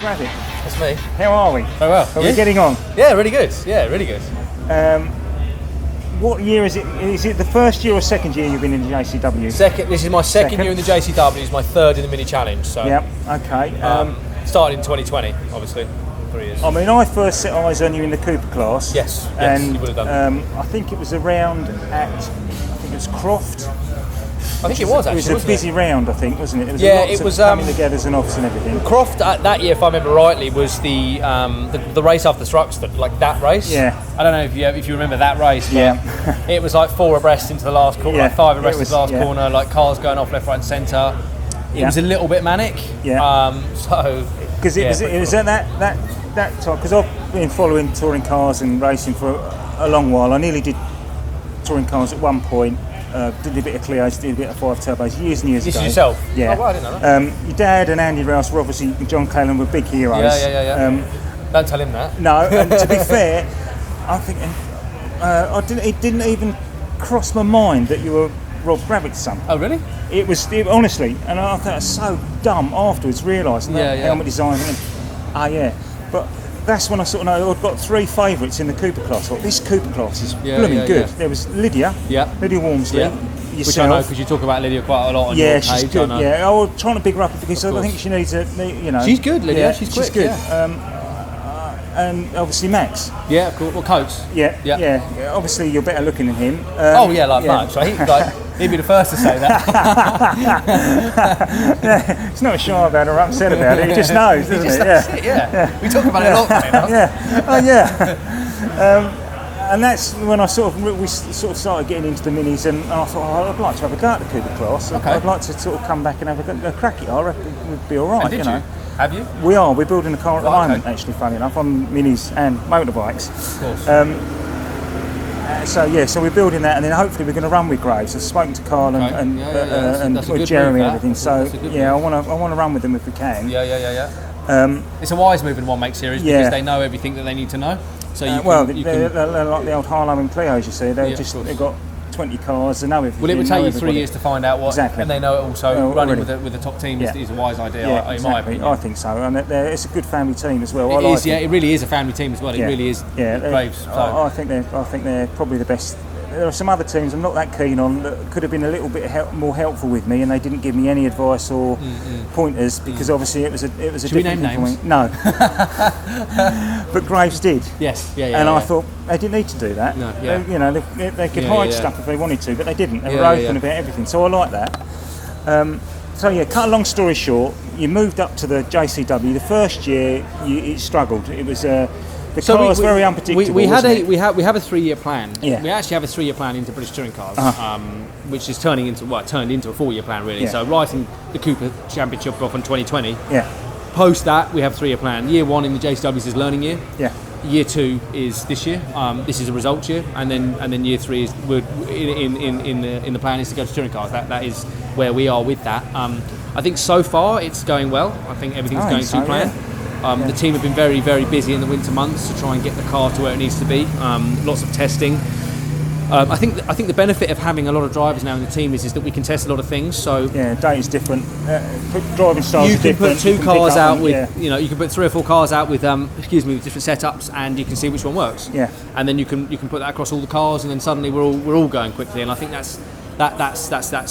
Gravett. That's me. How are we? Very well. Are we getting on? Yeah, really good. Yeah, really good. What year is it? Is it the first year or second year you've been in the JCW? Second. This is my second year in the JCW. It's my third in the mini challenge. So. Yep. Okay. Started in 2020, obviously. 3 years. I mean, I first set eyes on you in the Cooper class. Yes. And you would have done. I think it was around at, I think it was Croft. I think it was actually. It was a busy round, I think, wasn't it? It was it was coming together as an office and everything. Croft that year, if I remember rightly, was the race after Thruxton, like that race. Yeah. I don't know if you remember that race. But yeah. It was like 4 abreast into the last corner, like 5 abreast into the last corner, like cars going off left, right, and centre. It was a little bit manic. Yeah. Because it was at that time, because I've been following touring cars and racing for a long while. I nearly did touring cars at one point. Did a bit of Clios, did a bit of 5 turbos years and years ago. This yourself? Yeah. Oh, well, I didn't know that. Your dad and Andy Rouse were obviously, John Callan were big heroes. Yeah. Don't tell him that. No, and to be fair, I think it didn't even cross my mind that you were Rob Gravett's son. Oh, really? It was honestly, and I thought it was so dumb afterwards, realising that helmet design. And, but that's when I sort of know I've got 3 favourites in the Cooper class. I thought, this Cooper class is blooming good. Yeah. There was Lydia Walmsley, yourself. Which I know because you talk about Lydia quite a lot on your page. She's good. I was trying to big her up because I think she needs She's good, Lydia. Yeah, she's quick. She's good. Yeah. And obviously Max. Yeah, of course. Well, Coates. Yeah. Obviously, you're better looking than him. Max. So he'd be the first to say that. He's not shy about it or upset about it. He just knows, doesn't he? Yeah. We talk about it a lot. And that's when we sort of started getting into the minis, and I thought, I'd like to have a go at the Cooper class. Okay. I'd like to sort of come back and have a crack at it. I reckon we'd be all right. And did you? Have you? We are. We're building a car at the moment, actually, funny enough, on minis and motorbikes. Of course. So we're building that, and then hopefully we're going to run with Graves. I've spoken to Carl and with Jeremy and everything. So I want to run with them if we can. Yeah. It's a wise move in the One Make series because they know everything that they need to know. So they're like the old Harlow and Clios. You see, they've got 20 cars. They know everything. Well, it would take you 3 years to find out what, exactly. And they know it also. Running with the top team is a wise idea, in my opinion. I think so, and it's a good family team as well. It really is a family team as well. It really is. Graves. I think they're probably the best. There are some other teams I'm not that keen on that could have been a little bit more helpful with me, and they didn't give me any advice or pointers because obviously it was a Should we name names? No, but Graves did. Yes, and I thought they didn't need to do that. No, they could hide stuff if they wanted to, but they didn't. They were open about everything, so I like that. Cut a long story short, you moved up to the JCW. The first year it struggled. It was. The car was very unpredictable. We have a 3-year plan. Yeah. We actually have a 3-year plan into British touring cars, which is turned into a 4-year plan really. So writing the Cooper Championship off in 2020. Yeah. Post that we have a 3-year plan. Year 1 in the JCWs is learning year. Yeah. Year 2 is this year. This is a results year, and then year 3 is in the plan is to go to touring cars. That is where we are with that. I think so far it's going well. I think everything's going to plan. The team have been very, very busy in the winter months to try and get the car to where it needs to be. Lots of testing. I think the benefit of having a lot of drivers now in the team is that we can test a lot of things. So data's different. Driving styles are different. You can put 2 cars out with, you can put 3 or 4 cars out with, with different setups, and you can see which one works. Yeah. And then you can put that across all the cars, and then suddenly we're all going quickly. And I think that's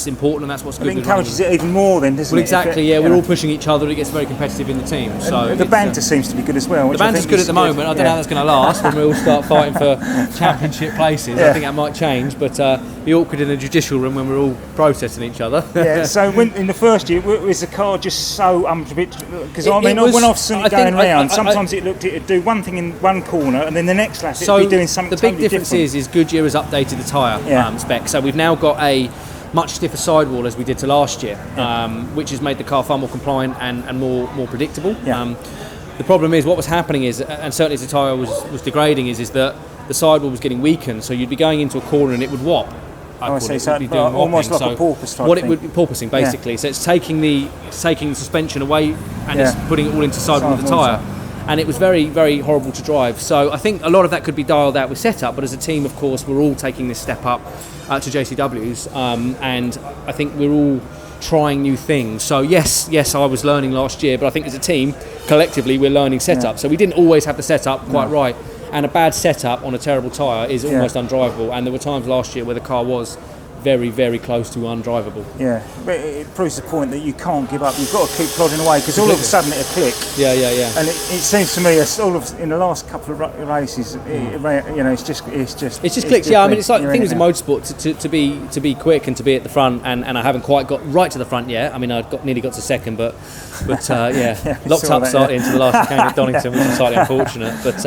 important, and that's what's good. It encourages it even more, then, doesn't it? Well, exactly. We're all pushing each other. It gets very competitive in the team. So the banter seems to be good as well. The banter's good at the moment. I don't know how that's going to last when we all start fighting for championship places. I think that might change, but be awkward in the judicial room when we're all protesting each other. So in the first year, was the car just so unpredictable? Because when I've seen it going round, sometimes it'd do one thing in one corner, and then the next lap it'd be doing something totally different. The big difference is Goodyear has updated the tyre spec. So we've now got a much stiffer sidewall as we did to last year, which has made the car far more compliant and more predictable. The problem is what was happening is, and certainly as the tyre was degrading, is that the sidewall was getting weakened, so you'd be going into a corner and it would whop. Almost like a porpoise type thing. It would be porpoising basically. So it's taking the suspension away and it's putting it all into sidewall of the tyre. And it was very, very horrible to drive. So I think a lot of that could be dialed out with setup, but as a team, of course, we're all taking this step up to JCWs, and I think we're all trying new things. So yes, I was learning last year, but I think as a team, collectively, we're learning setup. So we didn't always have the setup quite right. And a bad setup on a terrible tyre is almost undrivable. And there were times last year where the car was very, very close to undrivable. Yeah, but it proves the point that you can't give up. You've got to keep plodding away, because all of a sudden it'll click. Yeah. And it seems to me, in the last couple of races, it's just clicked. Yeah, I mean, it's like things in motorsport to be quick and to be at the front, and I haven't quite got right to the front yet. I mean, I nearly got to second, but locked up starting into the last chicane at Donington, which is slightly unfortunate. But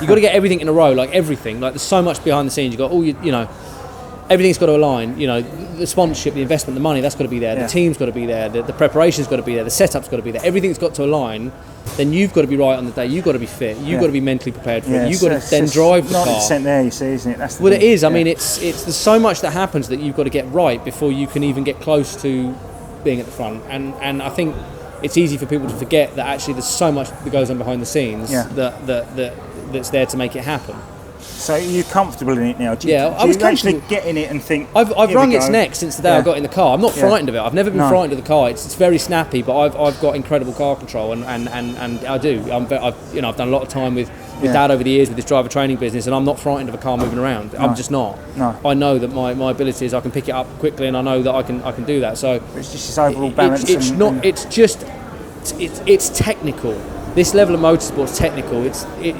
you've got to get everything in a row, like everything. Like, there's so much behind the scenes. You've got all everything's got to align. The sponsorship, the investment, the money, that's got to be there. The team's got to be there. The preparation's got to be there. The setup's got to be there. Everything's got to align. Then you've got to be right on the day. You've got to be fit. You've got to be mentally prepared for it. You've got to then drive the car. 90% there, you see, isn't it? That's the thing. It is. I mean, it's there's so much that happens that you've got to get right before you can even get close to being at the front. And I think it's easy for people to forget that actually there's so much that goes on behind the scenes that's there to make it happen. So you're comfortable in it now? Do you actually get in it and think, I've wrung its neck since the day I got in the car. I'm not frightened of it. I've never been frightened of the car. It's very snappy, but I've got incredible car control, and I do. I've done a lot of time with Dad over the years with his driver training business, and I'm not frightened of a car moving around. I'm just not. No. I know that my ability is I can pick it up quickly, and I know that I can do that. So it's just this overall balance. It's technical. This level of motorsport's technical.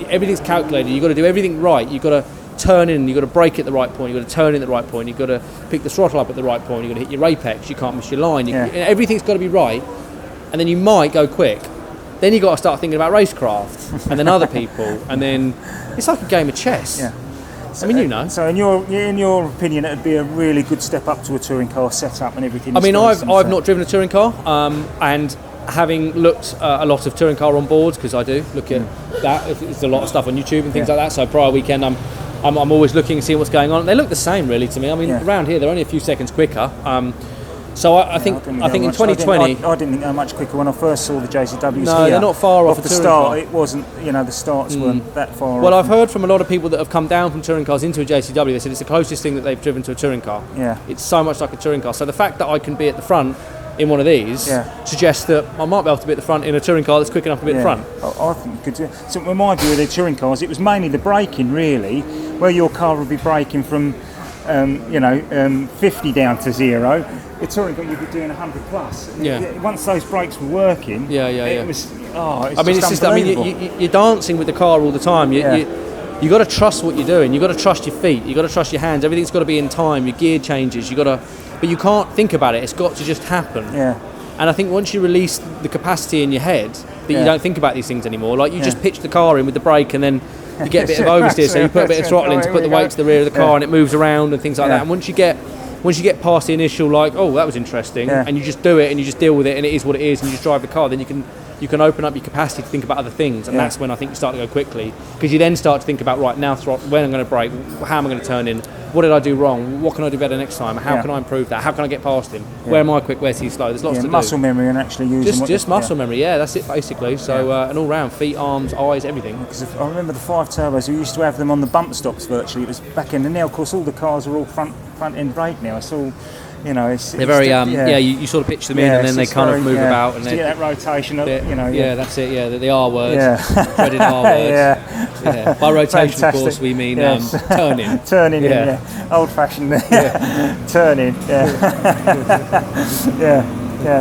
Everything's calculated. You've got to do everything right. You've got to turn in. You've got to brake at the right point. You've got to turn in at the right point. You've got to pick the throttle up at the right point. You've got to hit your apex. You can't miss your line. Everything's got to be right. And then you might go quick. Then you've got to start thinking about racecraft and then other people. And then it's like a game of chess. Yeah. So, I mean, So in your opinion, it'd be a really good step up to a touring car setup and everything. I mean, I've not driven a touring car, and having looked a lot of touring car on boards, because I do look at that. It's a lot of stuff on YouTube and things like that. So prior weekend, I'm always looking and seeing what's going on. They look the same really to me. I mean, around here they're only a few seconds quicker. So I think in 2020, I didn't think they were much quicker when I first saw the JCWs. No, they're not far off the start. It wasn't, the starts weren't that far. Well, I've heard from a lot of people that have come down from touring cars into a JCW. They said it's the closest thing that they've driven to a touring car. Yeah, it's so much like a touring car. So the fact that I can be at the front in one of these suggests that I might be able to be at the front in a touring car that's quick enough to be at the front. I think you could. So in my view of the touring cars, it was mainly the braking really, where your car would be braking from 50 down to 0. The touring car you'd be doing 100 plus. Once those brakes were working, it was. You're dancing with the car all the time. You got to trust what you're doing. You got to trust your feet. You got to trust your hands. Everything's got to be in time. Your gear changes. But you can't think about it. It's got to just happen. Yeah. And I think once you release the capacity in your head, that you don't think about these things anymore. Like you just pitch the car in with the brake, and then you get a bit of oversteer, so you put a bit of throttle in to put the weight to the rear of the car, and it moves around and things like that. And once you get past the initial that was interesting, and you just do it and you just deal with it, and it is what it is, and you just drive the car, then you can open up your capacity to think about other things, and that's when I think you start to go quickly, because you then start to think about when I'm going to brake, how am I going to turn in, what did I do wrong, what can I do better next time, how can I improve that, how can I get past him, where am I quick, where's he slow, there's lots to do. Muscle memory and actually using just muscle memory, that's it basically. So and all round, feet, arms, eyes, everything. Because I remember the 5 turbos, we used to have them on the bump stops virtually. It was back in, and now of course all the cars are all front end brake now. It's all they're very you sort of pitch them in, and then they kind of move about, and you get that rotation up, that's it, the R word, dreaded R word. By rotation, fantastic. Of course, we mean turning in, old fashioned turning,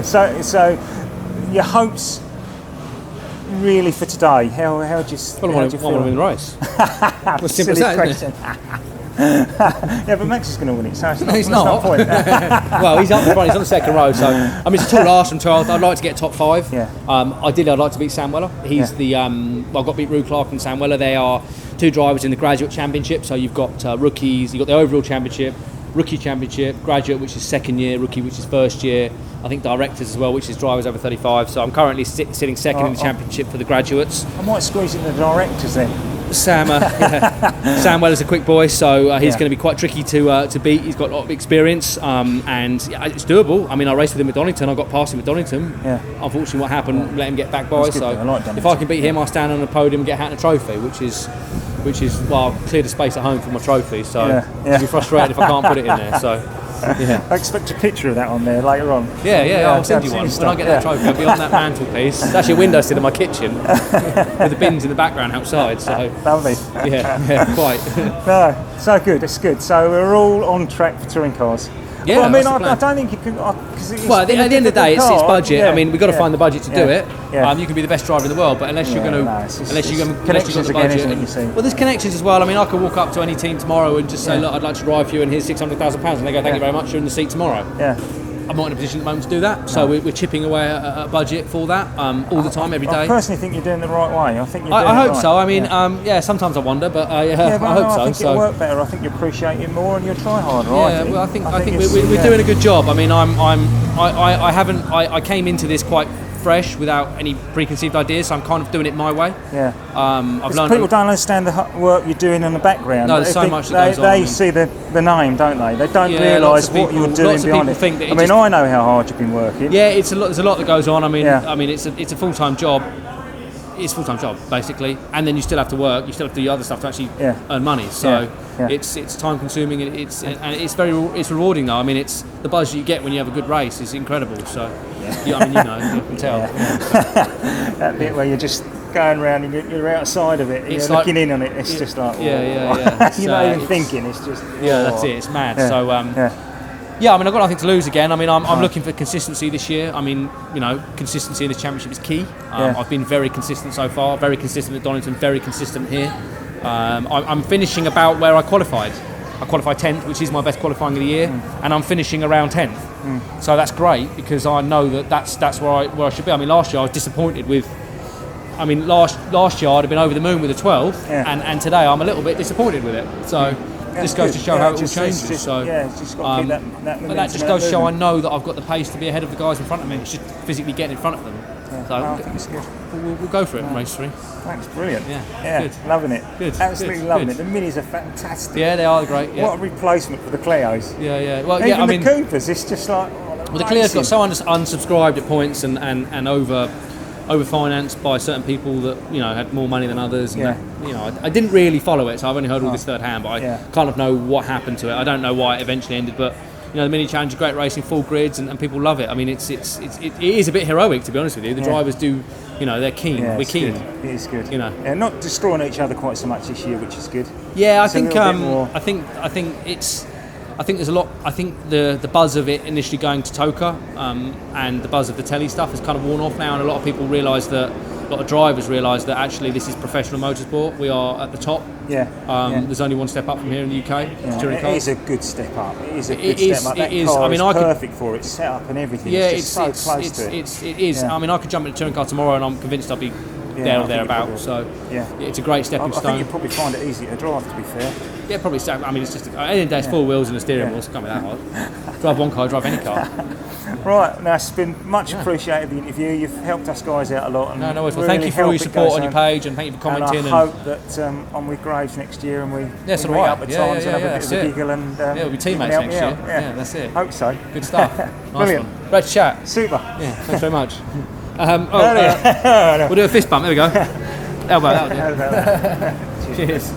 so your hopes really for today, how do you feel? I want to win the race. As simple as that, isn't it? But Max is going to win it, so he's not. Well, he's up in front, he's on the second row, so I mean it's a tall ask from 12th. I'd like to get top 5. Ideally I'd like to beat Sam Weller. He's the I've got to beat Rue Clark and Sam Weller. They are 2 drivers in the graduate championship, so you've got rookies, you've got the overall championship, rookie championship, graduate which is second year, rookie which is first year, I think directors as well, which is drivers over 35. So I'm currently sitting second in the championship for the graduates. I might squeeze in the directors then. Sam Weller's a quick boy, so he's going to be quite tricky to beat. He's got a lot of experience, and it's doable. I mean, I raced with him at Donington. I got past him at Donington. Unfortunately, what happened let him get back by. So if I can beat him, I'll stand on the podium and get a hat and a trophy, which is I've cleared the space at home for my trophy. So I'll be frustrated if I can't put it in there. So Yeah. I expect a picture of that on there later on. Yeah, I'll send you one. When I get that trophy, I'll be on that mantelpiece. It's actually a windowsill in my kitchen with the bins in the background outside. So lovely. Yeah, quite. No, so good. It's good. So we're all on track for touring cars. Yeah, well, I mean, I don't think you can. Well, at the end of the day, it's budget. Yeah, I mean, we've got to find the budget to do it. Yeah. You can be the best driver in the world, but unless you're going to, unless you've got the budget. Well, there's connections as well. I mean, I could walk up to any team tomorrow and just say, look, I'd like to drive for you, and here's £600,000, and they go, thank you very much, you're in the seat tomorrow. Yeah. I'm not in a position at the moment to do that, so we're chipping away at a budget for that all the time, every day. I personally think you're doing it the right way. I think I hope so. I mean, sometimes I wonder, but I hope so. I think it'll work better. I think you appreciate it more and you'll try harder. Yeah, well, I think we're doing a good job. I mean, I came into this quite fresh without any preconceived ideas, so I'm kind of doing it my way. Yeah. I've learned. People don't understand the work you're doing in the background. No, there's so much that goes on. They see the name, don't they? They don't realise what you're doing behind it. I know how hard you've been working. Yeah, it's a lot. There's a lot that goes on. I mean, it's a full-time job. It's a full-time job basically, and then you still have to work. You still have to do other stuff to actually earn money. So it's time-consuming, and it's rewarding though. I mean, it's the buzz you get when you have a good race is incredible. So I mean, you can tell. That bit where you're just going around and you're outside of it, and you're looking in on it. It's just like you're not even thinking. It's just that's it. It's mad. So I mean, I've got nothing to lose again. I mean, I'm looking for consistency this year. I mean, consistency in this championship is key. I've been very consistent so far, very consistent at Donington, very consistent here. I'm finishing about where I qualified. I qualified 10th, which is my best qualifying of the year, and I'm finishing around 10th. So that's great because I know that's where I should be. I mean, last year I was disappointed with. I mean, last year I'd have been over the moon with a 12, and today I'm a little bit disappointed with it. So. This goes to show how it all changes. It's just got to keep that but that just goes to show I know that I've got the pace to be ahead of the guys in front of me. It's just physically getting in front of them. So I think it's good. We'll go for it in race 3. Thanks, brilliant. Yeah, good. Loving it. Good. Absolutely loving it. The Minis are fantastic. Yeah, they are great. Yeah. What a replacement for the Clios. Yeah. Well, even the Coopers, it's just like. Well, the Clios got so unsubscribed at points and over-financed by certain people that had more money than others. And I didn't really follow it, so I've only heard all this third hand, but I kind of know what happened to it. I don't know why it eventually ended, but the Mini Challenge is great racing, full grids, and people love it. I mean, it is a bit heroic, to be honest with you. The drivers do, they're keen. We're keen. Good. It is good. Not destroying each other quite so much this year, which is good. Yeah, I think there's a lot. I think the buzz of it initially going to Toka and the buzz of the telly stuff has kind of worn off now, and a lot of people realise that. A lot of drivers realise that actually this is professional motorsport. We are at the top. There's only one step up from here in the UK. It is a good step up. It is a good step up. That car is perfect for it, set up and everything. Yeah, it's so close to it. It is. I mean, I could jump in a touring car tomorrow, and I'm convinced I'll be there or thereabouts. So it's a great stepping stone. I think you'd probably find it easy to drive, to be fair. Yeah, probably. I mean, it's just at the end of the day, it's 4 wheels and a steering wheel. So it can't be that hard. Drive one car, drive any car. Right, now it's been much appreciated, the interview. You've helped us guys out a lot. And no worries. Well, thank you for all your support on your page, and thank you for commenting. And I hope that I'm with Graves next year, and we meet up at times and have a bit of a giggle. And we'll be teammates next year. Yeah, that's it. Hope so. Good stuff. Brilliant. One. Great to chat. Super. Yeah, thanks very much. We'll do a fist bump. There we go. Elbow. That'll do. Cheers.